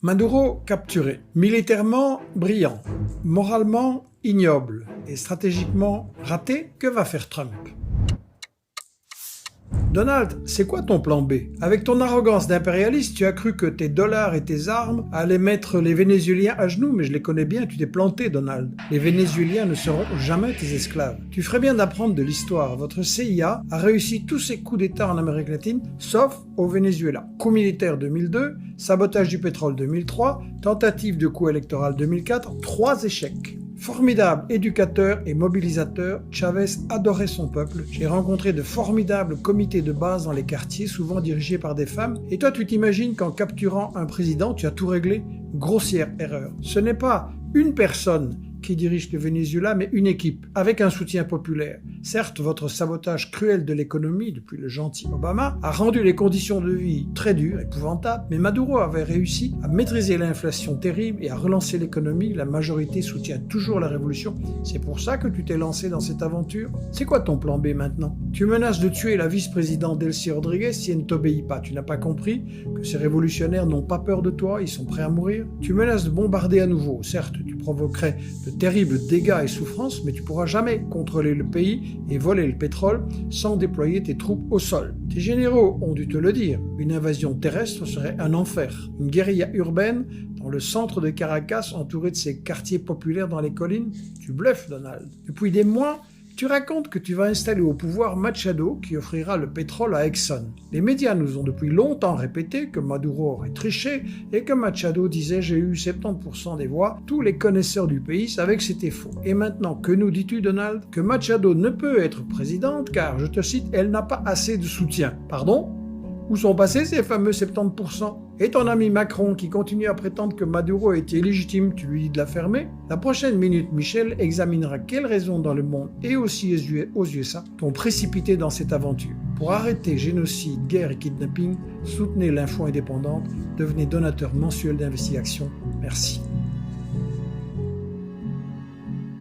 Maduro capturé, militairement brillant, moralement ignoble et stratégiquement raté, que va faire Trump? Donald, c'est quoi ton plan B? Avec ton arrogance d'impérialiste, tu as cru que tes dollars et tes armes allaient mettre les Vénézuéliens à genoux, mais je les connais bien, tu t'es planté, Donald. Les Vénézuéliens ne seront jamais tes esclaves. Tu ferais bien d'apprendre de l'histoire. Votre CIA a réussi tous ses coups d'État en Amérique latine, sauf au Venezuela. Coup militaire 2002, sabotage du pétrole 2003, tentative de coup électoral 2004, 3 échecs. Formidable éducateur et mobilisateur, Chavez adorait son peuple. J'ai rencontré de formidables comités de base dans les quartiers, souvent dirigés par des femmes. Et toi, tu t'imagines qu'en capturant un président, tu as tout réglé? Grossière erreur. Ce n'est pas une personne qui dirige le Venezuela, mais une équipe, avec un soutien populaire. Certes, votre sabotage cruel de l'économie, depuis le gentil Obama, a rendu les conditions de vie très dures, épouvantables, mais Maduro avait réussi à maîtriser l'inflation terrible et à relancer l'économie. La majorité soutient toujours la révolution. C'est pour ça que tu t'es lancé dans cette aventure. C'est quoi ton plan B maintenant? Tu menaces de tuer la vice-présidente Delcy Rodriguez si elle ne t'obéit pas. Tu n'as pas compris que ces révolutionnaires n'ont pas peur de toi, ils sont prêts à mourir? Tu menaces de bombarder à nouveau. Certes, tu provoquerais de terribles dégâts et souffrances, mais tu pourras jamais contrôler le pays et voler le pétrole sans déployer tes troupes au sol. Tes généraux ont dû te le dire, une invasion terrestre serait un enfer. Une guérilla urbaine dans le centre de Caracas, entourée de ses quartiers populaires dans les collines. Tu bluffes, Donald. Depuis des mois, tu racontes que tu vas installer au pouvoir Machado qui offrira le pétrole à Exxon. Les médias nous ont depuis longtemps répété que Maduro aurait triché et que Machado disait « j'ai eu 70% des voix ». Tous les connaisseurs du pays savaient que c'était faux. Et maintenant, que nous dis-tu, Donald? Que Machado ne peut être présidente car, je te cite, elle n'a pas assez de soutien. Pardon? Où sont passés ces fameux 70%? Et ton ami Macron qui continue à prétendre que Maduro était illégitime, tu lui dis de la fermer? La prochaine minute, Michel examinera quelles raisons dans le monde et aussi aux USA t'ont précipité dans cette aventure. Pour arrêter génocide, guerre et kidnapping, soutenez l'info indépendante, devenez donateur mensuel d'Investigation. Merci.